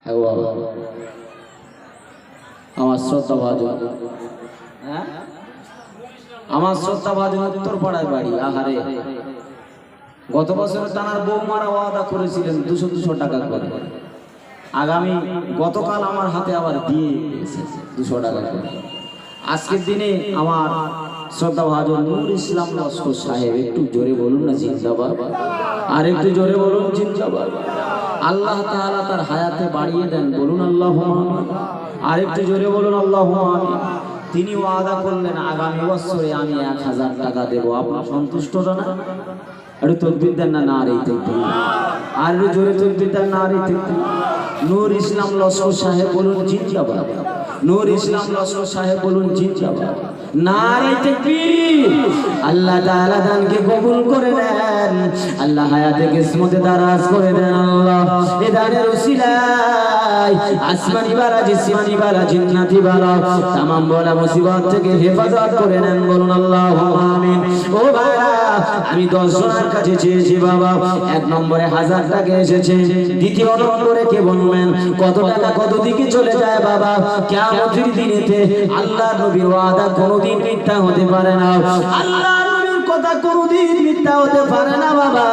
আমার শ্রদ্ধাভাজন উত্তরপাড়ায় বাড়ি। আহারে, গত বছর তানার বৌমারা ওয়াদা করেছিলেন 200 টাকা করে। আগামী গতকাল আমার হাতে আবার দিয়ে 200 টাকা করে। আজকের দিনে আমার শ্রদ্ধাভাজন নূর ইসলাম লস্কর সাহেব, একটু জোরে বলুন না জিন্দাবাদ, আর একটু জোরে বলুন জিন্দাবাদ। আল্লাহ তাআলা তার হায়াতে বাড়িয়ে দেন, বলুন আল্লাহুম্মা আমিন। আর একটু জোরে বলুন আল্লাহুম্মা আমিন। তিনি ওয়াদা করলেন আগামী বছরে আমি 1000 টাকা দেব। আপনার সন্তুষ্ট না? একটু তাকবীর দেন না, নারে তাকবীর। আর একটু জোরে তাকবীর দেন, নারে তাকবীর। নূর ইসলাম লস্কর সাহেব বলুন জিন্দাবাদ। নূর ইসলাম লস্কর সাহেব বলুন জিন্দাবাদ। নারে তাকবীর। আল্লাহ তাআলা দানকে কবুল করে নেন, আল্লাহ হায়াতে কিসমতে দারাজ করে দেন। আল্লাহ এ দানের উসিলায় আসমানি বালা, জিসমানি বালা, জিন্নাতি বালা, तमाम বলা মুসিবত থেকে হেফাজত করে নেন, বলুন আল্লাহুম্মা আমিন। ও ভাইরা, আমি 10 জনের কাছে চেয়েছি বাবা। 1 নম্বরে 1000 টাকা এসেছে। দ্বিতীয় নম্বরে কে বলবেন কত টাকা কত দিকে চলে যায় বাবা? কিয়ামতের দিনেতে আল্লাহর নবীর ওয়াদা কোনোদিন মিথ্যা হতে পারে না। আল্লাহর নবীর কথা কোনোদিন মিথ্যা হতে পারে না বাবা।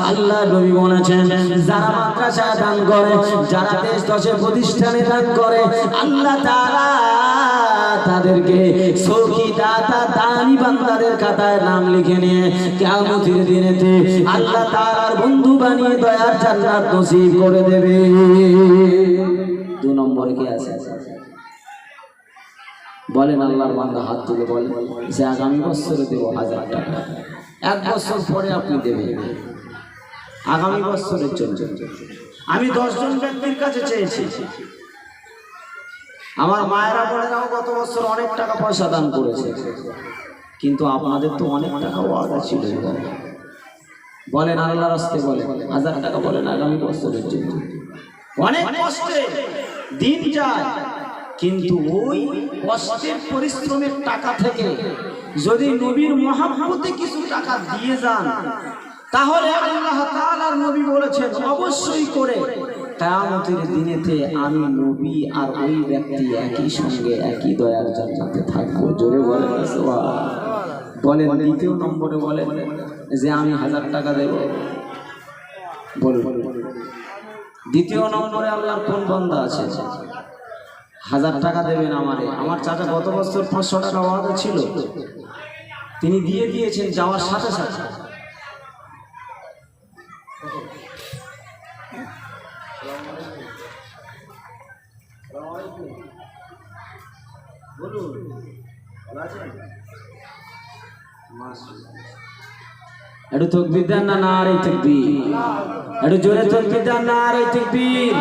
আল্লাহর নবী বলেছেন, যারা মাদ্রাসায় দান করে, যারা দেশ দশে প্রতিষ্ঠানে দান করে, আল্লাহ তাআলা তাদেরকে সখী দাতা দানি বান্দাদের খাতায় নাম লিখে নিয়ে কিয়ামতের দিনেতে আল্লাহ তাআলার বন্ধু বানিয়ে দয়ার জান্নাত নসিব করে দেবে। 2 নম্বরে কি আছে বলেন? আল্লাহর বান্দা হাত তুলে বলেন যে আগামী বছরে দেব 1000 টাকা। 1 বছর পরে আপনি দেবেন, আগামী বছরের জন্য। আমি 10 জন ব্যক্তির কাছে চেয়েছি। আমার মায়েরা বোনেরাও গত বছর অনেক টাকা পয়সা দান করেছে, কিন্তু আপনাদের তো অনেক টাকা ওয়াদা ছিল। বলেন আল্লাহর রাস্তায় বলেন 1000 টাকা বলেন আগামী বছরের জন্য। অনেক কষ্টে দিন যায়, কিন্তু ওই কষ্টের পরিশ্রমের টাকা থেকে যদি নবীর মহব্বতে কিছু টাকা দিয়ে যান, তাহলে আল্লাহ তাআলার নবী বলেছেন অবশ্যই করে কিয়ামতের দিনেতে আমি নবী আর ওই ব্যক্তি একই সঙ্গে একই দয়ার জান্নাতে থাকবো। জোরে বলেন সুবহানাল্লাহ। বলেন দ্বিতীয় নম্বরে বলেন যে আমি 1000 টাকা দেব। বলুন দ্বিতীয় নম্বরে আল্লাহর কোন বান্দা আছে 1000 টাকা দেবেন আমারে? আমার চাচা গত বছর 500 টাকা ওয়াদা ছিল, তিনি দিয়ে দিয়েছেন যাওয়ার সাথে সাথে। বলুন একটু তাকবীর দেন না, নারে তাকবীর। একটু জোরে তাকবীর দেন, নারে তাকবীর।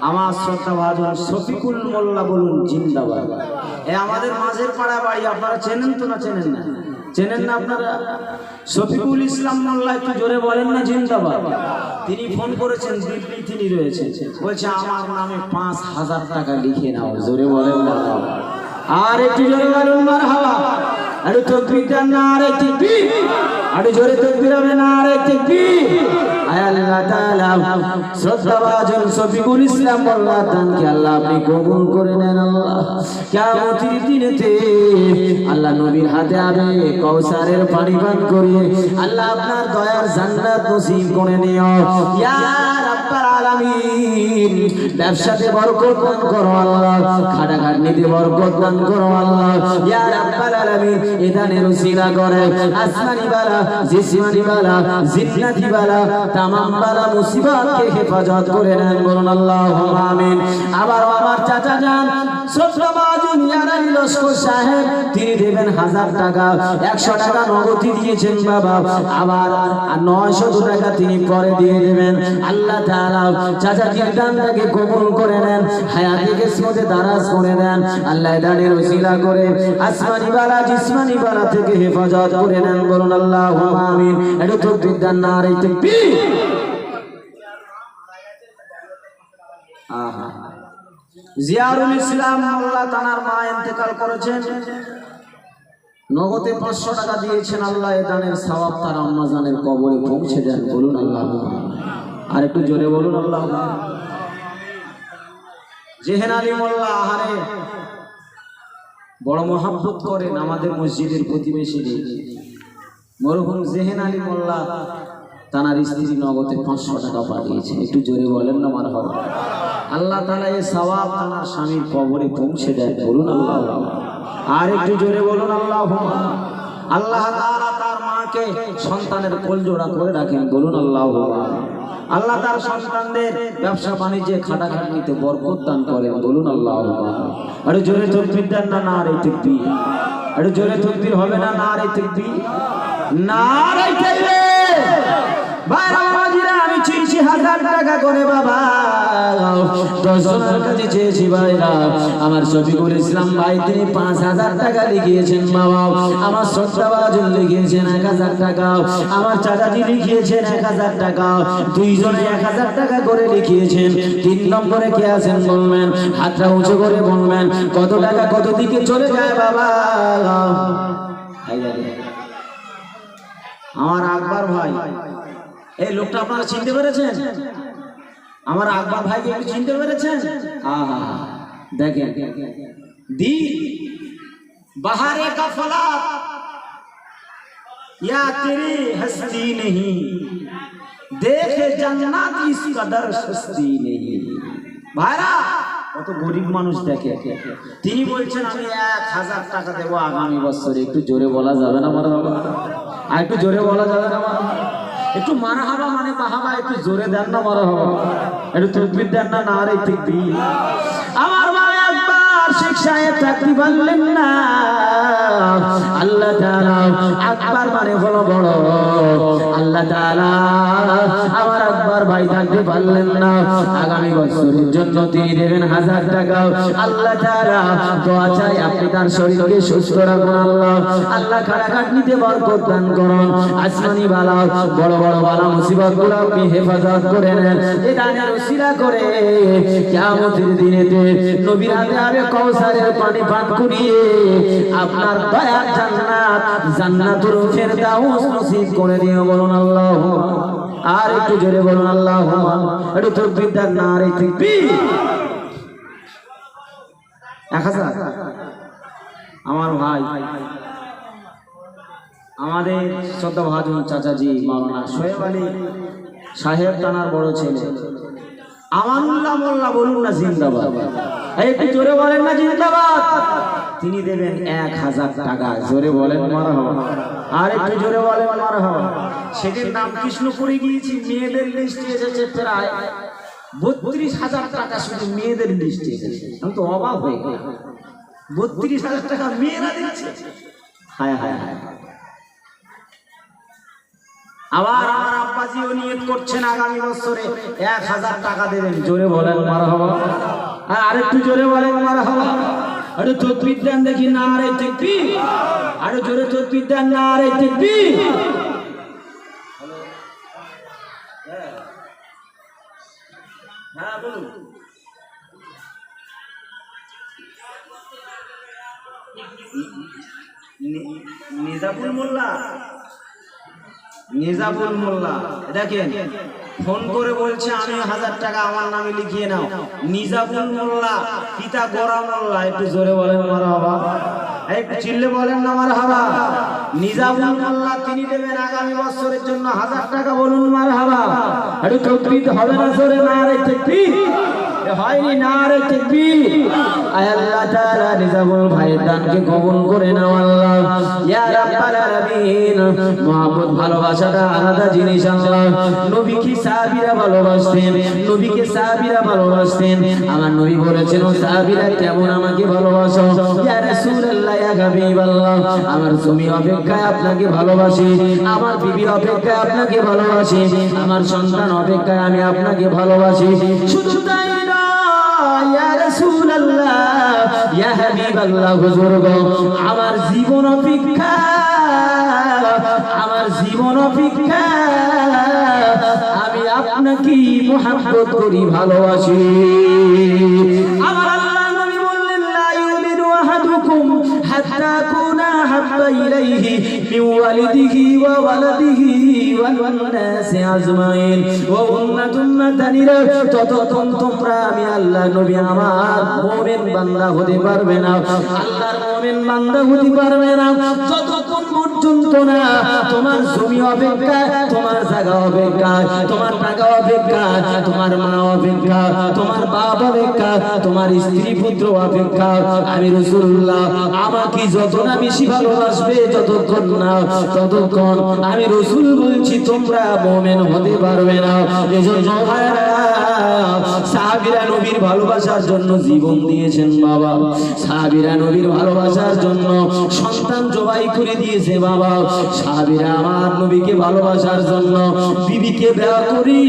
আমার শ্রদ্ধাভাজন শফিকুল মোল্লা বলুন জিন্দাবাদ। এ আমাদের মাঝের পাড়া বাড়ি, আপনারা চেনেন তো না চেনেন না? চেনেন না আপনারা? শফিকুল ইসলাম মোল্লা, একটু জোরে বলেন না জিন্দাবাদ। তিনি ফোন করেছেন, দিল্লি তিনি রয়েছেন, বলছে আমার নামে 5000 টাকা লিখে নাও। জোরে বলেন না, আর একটু জোরে বলুন মারহাবা। আরে তাকবীর দেন, নারে তাকবীর। আরে জোরে তাকবীর হবে, নারে তাকবীর। আল্লাহ তাআলা শ্রদ্ধাভাজন শফিকুল ইসলাম মোল্লা দানকে আল্লাহ আপনি কবুল করে নেন। আল্লাহ কিয়ামতের দিনেতে আল্লাহ নবীর হাতে আবে কাউসারের পানি পান করিয়ে আল্লাহ আপনার দয়ার জান্নাত নসিব করে নিও ইয়া রাব্বাল আলামিন। ব্যবসাতে বরকত দান করো আল্লাহ, খাটাখাটনিতে বরকত দান করো আল্লাহ ইয়া রাব্বাল আলামিন। এ দানের উসিলা করে আসমানি বালা, জিসমানি বালা, জিন্নাতি বালা, तमाम বালা মুসিবতকে হেফাজত করে নেন, বলুন আল্লাহুম্মা আমিন। আবার আমার চাচা জান শ্রদ্ধাভাজন ইয়ারাই লস্কর সাহেব, তিনি দেবেন 1000 টাকা। 100 টাকা নগদ দিয়েছেন বাবা, আবার 900 টাকা তিনি পরে দিয়ে দেবেন। আল্লাহ তাআলা চাচাজির দানটাকে কবুল করে নেন, হায়াতে কিসমতে দারাজ করে দেন। আল্লাহ দানের উসিলা করে আসমানি বালা, জিসমানি বালা থেকে হেফাজত করে নেন, বলুন আল্লাহুম্মা আমিন। একটু তাকবীর দেন, নারে তাকবীর। জিয়ারুল ইসলাম মোল্লা তানার মা ইন্তেকাল করেছেন, নগদে 500 টাকা দিয়েছেন। আল্লাহ এ দানের সওয়াব তার আম্মা জানের কবরে পৌঁছে দেন, বলুন আল্লাহ। আর একটু জোরে বলুন আল্লাহ। জেহেন আলী মোল্লা আহারে বড় মহাব্বত করেন আমাদের মসজিদের প্রতিবেশী মরহুম জেহেন আলী মোল্লা তানার স্ত্রী নগদে 500 টাকা পাঠিয়েছেন। একটু জোরে বলেন না মারহাবা। আল্লাহ তাআলা এই সওয়াব তানার স্বামীর কবরে পৌঁছে দেয়, বলুন আল্লাহ। আর একটু জোরে বলুন আল্লাহুম্মা। আল্লাহ তাআলা তার মাকে সন্তানের কোলজোড়া করে রাখেন, বলুন আল্লাহুম্মা। আল্লাহ তার সন্তানদের ব্যবসা বাণিজ্যে খাটাখাটনিতে বরকত দান করেন, বলুন আল্লাহুম্মা। আরে জোরে তাকবীর দেন না, নারে তাকবীর। আরে জোরে তাকবীর হবে না, নারে তাকবীর, নারে তাকবীর। ভাইরা বাবাজিরা, আমি চেয়েছি 1000 টাকা করে বাবা, 10 জনের কাছে চেয়েছি ভাইরা। আমার শফিকুল ইসলাম ভাই তিনি 5000 টাকা লিখিয়েছেন বাবা। আমার শ্রদ্ধাভাজন লিখিয়েছেন 1000 টাকা। আমার চাচাজি লিখিয়েছেন 1000 টাকা। দুইজনে 1000 টাকা করে লিখিয়েছেন। 3 নম্বরে কে আছেন বলবেন? হাতটা উঁচু করে বলবেন কত টাকা কত দিকে চলে যায় বাবা। আমার আকবর ভাই, এই লোকটা আপনারা চিনতে পেরেছেন? আমার আকবর ভাইকে একটু চিনতে পেরেছেন? দেখেন, দিল बहारे का फलात या तेरी हस्ती नहीं, देखे जन्नत इस कदर सस्ती नहीं। ভাইরা কত গরিব মানুষ দেখে, তিনি বলছেন আমি 1000 টাকা দেবো আগামী বছরে। একটু জোরে বলা যাবে না মারহাবা? আর একটু জোরে বলা যাবে না মারহাবা? একটু মারহাবা মানে বাহাবা, একটু জোরে দেন না মারহাবা, একটু তাকবীর দেন না, নারে তাকবীর। আমার ভাই আকবর শেখ সাহেব থাকতে পারলেন না। আল্লাহ তাআলা আকবর মানে হলো বড়। আল্লাহ তাআলা আমার আকবর ভাই থাকতে পারলেন না। আগামী বছরের জন্য তিনি দেবেন 1000 টাকা। আল্লাহ তাআলা দোয়া চাই আপনি তার শরীরকে সুস্থ রাখুন আল্লাহ। আল্লাহ খাটাখাটনিতে বরকত দান করুন। আসমানি বালা বড় বড় বালা মুসিবত গুলো আপনি হেফাজত করে নেন। এই দানের ওসিলা করে কিয়ামতের দিনেতে নবীর হাতে হবে কাউসারের পানি পান করিয়ে আপনার দয়ার জান্নাত, জান্নাতুল ফেরদাউস নসিব করে দিও, বলুন আল্লাহুম্মা। আর একটু জোরে বলুন আল্লাহুম্মা। একটু তাকবীর দেন, নারে তাকবীর। 1000 আমার ভাই, আমাদের শ্রদ্ধাভাজন চাচাজি মাওলানা শোয়েব আলী সাহেব থানার বড় ছেলে আমানুল্লাহ মোল্লা, বলুন না জিন্দাবাদ। একটু জোরে বলেন না জিন্দাবাদ। তিনি দেবেন 1000 টাকা, জোরে বলেন মারহাবা। আর একটু জোরে বলেন মারহাবা। সেদিন নাম কৃষ্ণপুরে গিয়েছি, মেয়েদের লিস্টে এসেছে প্রায় 32000 টাকা, শুধু মেয়েদের লিস্টে এসেছে। আমি তো অবাক হয়ে গেলাম, 32000 টাকা মেয়েরা দিচ্ছে। হায় হায় হায়। আবার আমার আব্বাজিও নিয়ত করছেন আগামী বছরে 1000 টাকা দেবেন, জোরে বলেন মারহাবা। আর একটু জোরে বলেন মারহাবা। আরে তাকবীর দেন দেখি, নারে তাকবীর। আরে জোরে তাকবীর দেন, নারে তাকবীর। হ্যাঁ বলুন। নিজাবুল মোল্লা, নিজাবুল মোল্লা দেখেন ফোন করে বলছে আমি 1000 টাকা আমার নামে লিখিয়ে নাও। নিজাবুল মোল্লা পিতা গোরা মোল্লা, একটু জোরে বলেন মারহাবা। একটু চিল্লে বলেন না মারহাবা। নিজাবুল মোল্লা তিনি দেবেন আগামী বছরের জন্য 1000 টাকা, বলুন মারহাবা। একটু তাকবীর হবে না, জোরে নারে তাকবীর। হয়নি, নারে তাকবীর। আয় আল্লাহ তাআলা নিজামুল ভাইয়ের দানকে কবুল করে নাও আল্লাহ। ইয়া রাব্বাল আলামিন। মুহাব্বত ভালোবাসাটা আলাদা জিনিস আল্লাহ। নবীকে সাহাবীরা ভালোবাসতেন, নবীকে সাহাবীরা ভালোবাসতেন। আমার নবী বলেছেন ও সাহাবীরা কেমন আমাকে ভালোবাসো। ইয়া রাসূলুল্লাহ, ইয়া হাবিবাল্লাহ, আমার জমি অপেক্ষায় আপনাকে ভালোবাসি, আমার বিবি অপেক্ষায় আপনাকে ভালোবাসি, আমার সন্তান অপেক্ষায় আমি আপনাকে ভালোবাসি। শুধু তাই ইয়া রাসূলুল্লাহ, ইয়া হাবিবাল্লাহ, হুজুর গো আমার জীবন অপেক্ষা, আমার জীবন অপেক্ষা আমি আপনাকে মুহাব্বত করি, ভালোবাসি। আমার আল্লাহ নবী বললেন লা ইউমিনু আহাদুকুম হাত্তা কুনা আহাব্বা ইলাইহি মিন ওয়ালিদিহি ওয়া ওয়ালাদিহি ওয়ান নাসি আজমাইন। ও উম্মাতুম্মাতানিরা, ততক্ষণ তোমরা আমি আল্লাহ নবী আমার মুমিন বান্দা হতে পারবে না, আল্লাহর মুমিন বান্দা হতে পারবে না যতক্ষণ পর্যন্ত না তোমার জমি অপেক্ষা, তোমার জায়গা অপেক্ষা, তোমার টাকা অপেক্ষা, তোমার মা অপেক্ষা, তোমার বাপ অপেক্ষা, তোমার স্ত্রী পুত্র অপেক্ষা আমি রাসূলুল্লাহ আমাকে যত না বেশি ভালোবাসবে ততক্ষণ না, ততক্ষণ আমি রাসূল বলছি তোমরা মুমিন হতে পারবে না। এজন্য সাহাবীরা নবীর ভালোবাসার জন্য জীবন দিয়েছেন বাবা, সাহাবীরা নবীর ভালোবাসার জন্য সন্তান জবাই করে দিয়েছে বাবা, সাহাবীরা আমার নবীকে ভালোবাসার জন্য বিবিকে বিয়ে করি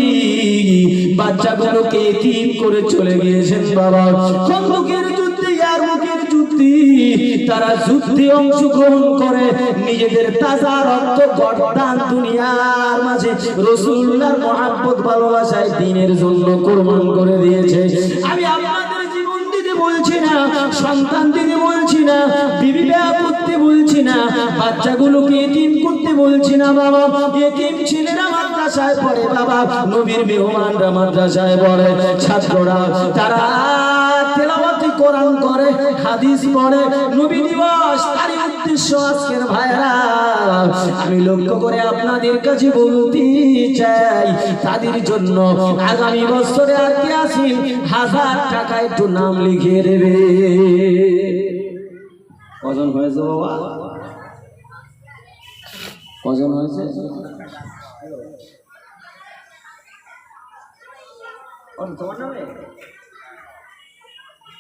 বাচ্চাগুলোকে এতিম করে চলে গিয়েছেন বাবা। খন্দকের যুদ্ধে, ইয়ারমুকের যুদ্ধে তারা যুদ্ধে অংশগ্রহণ করে নিজেদের তাজা রক্ত গর্দান দুনিয়ার মাঝে রাসূলুল্লাহর মহব্বত ভালোবাসায় দ্বীনের জন্য কুরবান করে দিয়েছে। আমি আপনাদের জীবন দিতে বলছি না, সন্তান দিতে বলছি না, বিবি বিয়ে করতে বলছি না, বাচ্চাগুলোকে এতিম করতে বলছি না বাবা। এতিম ছেলেরা মাদ্রাসায় পড়ে বাবা, নবীর মেহমানরা মাদ্রাসায় পড়ে, ছাত্ররা তারা তেলাওয়াতে কোরআন করে, হাদিস পড়ে, নবী দিবস তারই উদ্দেশ্য আজকের ভাইরা আমি লক্ষ্য করে আপনাদের কাছে বলতে চাই, তাদের জন্য আগামী বছরে আর কি আসিল 1000 টাকা একটু নাম লিখিয়ে দেবে। কজন হয়েছে বাবা? কজন হয়েছে?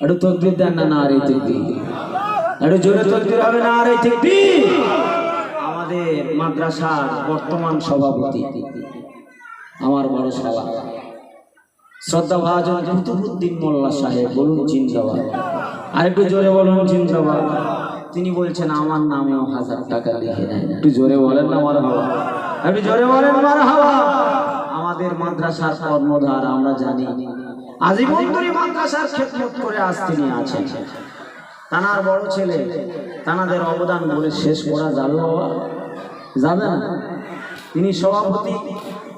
একটু তাকবীর দেন না, নারে তাকবীর, একটু জোরে তাকবীর হবে, নারে তাকবীর। আমাদের মাদ্রাসার বর্তমান সভাপতি আমার বড় শালা শ্রদ্ধাভাজন কুতুবউদ্দিন মোল্লা সাহেব, বলুন জিন্দাবাদ। আরেকটু জোরে বলুন জিন্দাবাদ। তিনি বলছেন আমার নামেও 1000 টাকা লিখে নেন, একটু জোরে বলেন না মারহাবা, একটু জোরে বলেন মারহাবা। আমাদের মাদ্রাসার কর্ণধার আমরা জানি, আজীবন ধরে মাদ্রাসার খেদমত করে আজ তিনি আছেন। তানার বড় ছেলে, তানাদের অবদান বলে শেষ করা যাবে বাবা? যাবে না। তিনি সভাপতি,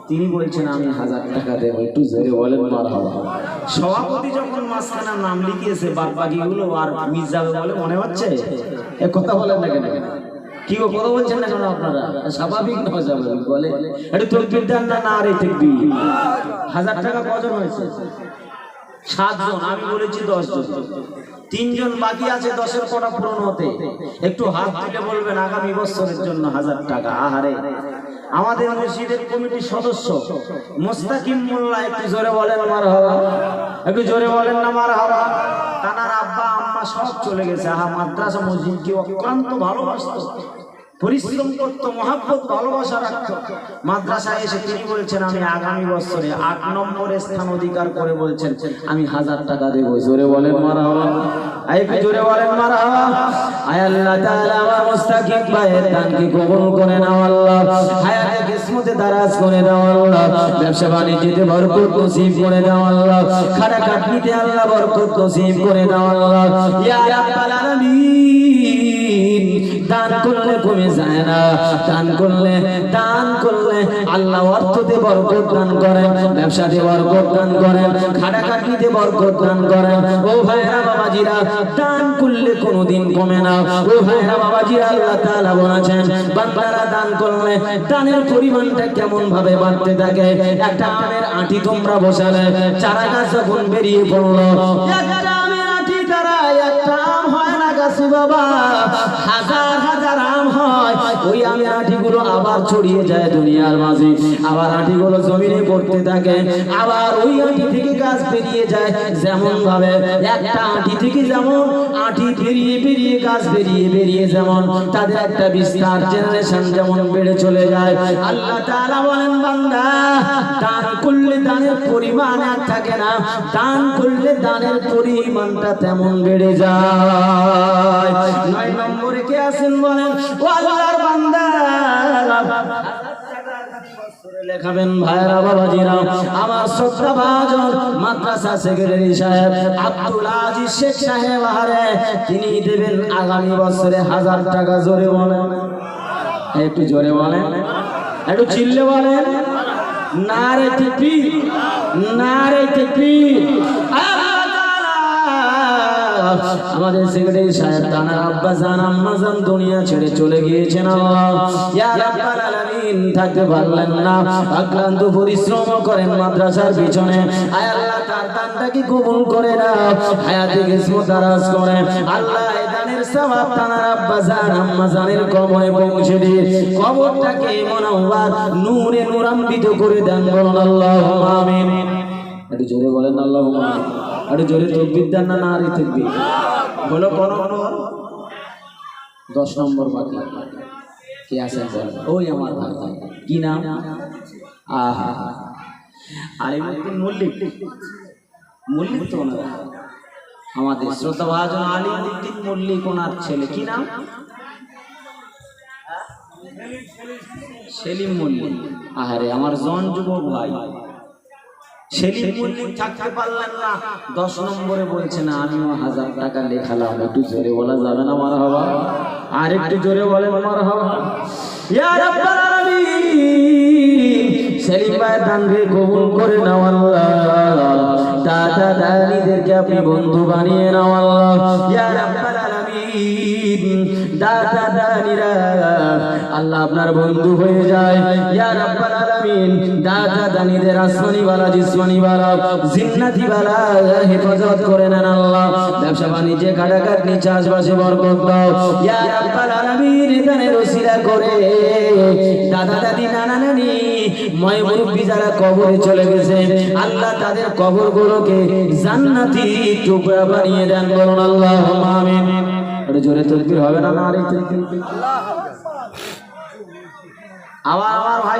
তিনি বলছেন আমি 1000 টাকা দেবো, একটু জোরে বলেন মারহাবা। সভাপতি যখন মাঝখানে নাম লিখিয়েছে, বাদ বাকিগুলো আর মিস যাবে বলে মনে হচ্ছে। এ কথা বলেন না কেন? কি গো কথা বলছেন না কেন আপনারা? স্বাভাবিক না স্বাভাবিক বলে? একটু তাকবীর দেন না, নারে তাকবীর। 1000 টাকা কজন হয়েছে? 7 জন, আমি বলেছি 10 জন, 3 জন বাকি আছে 10-এর কোটা পূরণ হতে। একটু হাত তুলে বলবেন আগামী বছরের জন্য 1000 টাকা। আহারে আমাদের মসজিদের কমিটির সদস্য মোস্তাকিম মোল্লা, একটু জোরে বলেন মারহাবা, একটু জোরে বলেন না মারহাবা। তানার আব্বা আম্মা সব চলে গেছে, আহা মাদ্রাসা মসজিদকে অক্লান্ত ভালোবাসতো, পরিশ্রম করতো, মহব্বত ভালোবাসা রাখতো। মাদ্রাসায় এসে তিনি বলছেন আমি আগামী বছরে 8 নম্বরে স্থান অধিকার করে বলছেন আমি 1000 টাকা দেবো। জোরে বলেন মারহাবা, একটু জোরে বলেন মারহাবা। আয় আল্লাহ তাআলা আমার মুস্তাকিম ভাইয়ের দানকে কবুল করে নাও আল্লাহ, হায়াতে কিসমতে দারাজ করে দাও আল্লাহ, ব্যবসা বাণিজ্যে বরকত নসিব করে দাও আল্লাহ, খাটা খাটনিতে আল্লাহ বরকত নসিব করে দাও আল্লাহ। ইয়া রাব্বাল আলামিন, দান করলে কমে যায় না, দান করলে আল্লাহ অর্থতে বরকত দান করেন, ব্যবসাতে বরকত দান করেন, খাটাখাটনিতে বরকত দান করেন। ও ভাইরা বাবাজিরা, দান করলে কোনোদিন কমে না। ও ভাইরা বাবাজিরা, আল্লাহ তাআলা বলেছেন বান্দারা দান করলে দানের পরিমাণটা কেমন ভাবে বাড়তে থাকে। একটা আমের আঁটি তোমরা বসালে, চারা গাছ যখন বেরিয়ে পড়লো, একটা আমের আঁটি দ্বারা একটা আম হয় না গাছে বাবা, হাজার হাজার আম হয়। ওই আমের আঁটিগুলো আবার ছড়িয়ে যায় দুনিয়ার মাঝে, আবার আঁটিগুলো জমিনে পড়তে থাকে, আবার ওই আঁটি থেকে গাছ বেরিয়ে যায়। যেমন ভাবে একটা আঁটি থেকে যেমন আঁটি বেরিয়ে গাছ বেরিয়ে যেমন তাদের একটা বিস্তার জেনারেশন যেমন বেড়ে চলে যায়। আল্লাহ তাআলা বলেন বান্দা দান করলে দানের পরিমাণ আর থাকে না, দান করলে দানের পরিমাণটা তেমন বেড়ে যায়। 9 নম্বরে কে আছেন বলেন? ও আল্লাহর বান্দা, লেখাবেন ভাইরা বাবাজিরা। আমার শ্রদ্ধাভাজন মাদ্রাসা সেক্রেটারি সাহেব আব্দুল আজিজ শেখ সাহেব আহারে তিনি দেবেন আগামী বছরে 1000 টাকা। জোরে বলেন, একটু জোরে বলেন, একটু চিল্লে বলেন, নারে তাকবীর, নারে তাকবীর। আমাদের সেক্রেটারি সাহেব তানার আব্বা জান আম্মা জান দুনিয়া ছেড়ে চলে গিয়েছেন। আল্লাহ ইয়া রাব্বাল আলামিন থাকতে পারলেন না, অক্লান্ত পরিশ্রম করেন মাদ্রাসার পিছনে। আয় আল্লাহ তার দানটাকে কবুল করে নাও, হায়াতে কিসমত দারাজ করে আল্লাহ। এই দানের সওয়াব তানার আব্বা জান আম্মা জানের কবরে পৌঁছে দিয়ে কবরটাকে মুনাওয়ার নূরে নূরান্বিত করে দেন। বলুন আল্লাহুম্মা আমিন। একটু জোরে বলেন আল্লাহুম্মা আমিন। আরে জোরে তাকবীর দেন না, নারে তাকবীর। বলো কোন 10 নম্বর বাকি কে আছে বল। ওই আমার ভাই, কি নাম? আহা, আলিমুদ্দিন মল্লিক। মল্লিক তো না, আমাদের শ্রদ্ধাভাজন আলিমুদ্দিন মল্লিক, ওনার ছেলে কি নাম? সেলিম মল্লিক। আহারে আমার জন যুবক ভাই সেলিম মল্লিক থাকতে পারলেন না, 10 নম্বরে বলছে না আমিও 1000 টাকা লেখালাম। একটু জোরে বলা যাবে না মারহাবা? আর একটু জোরে বলেন মারহাবা। ইয়া রাব্বাল আলামিন সেলিম ভাই দানকে কবুল করে নাও আল্লাহ। দাদা দাদিদেরকে আপনি বন্ধু বানিয়ে নাও আল্লাহ। ইয়া রাব্বাল আলামিন দাদা দাদিরা আল্লাহ আপনার বন্ধু হয়ে যায়। ইয়া রাব্বাল আলামিন দাদা দাদিদের আসমানি ওয়ালা জিসমানি ওয়ালা জিন্নাতি ওয়ালা হেফাজত করে নেন আল্লাহ। ব্যবসা বাণিজ্যে কাটাকাটি চাষবাসে বরকত দাও ইয়া রাব্বাল আলামিন। এখানে ওসিলা করে দাদা দাদি নানা নানি ময় মুরব্বি যারা কবরে চলে গেছে আল্লাহ তাদের কবরগুলোকে জান্নাতি টুকরা বানিয়ে দেন। বলুন আল্লাহুম্মা আমিন। আরে জোরে তাকবীর হবে না? নারে তাকবীর। আবার আমার ভাই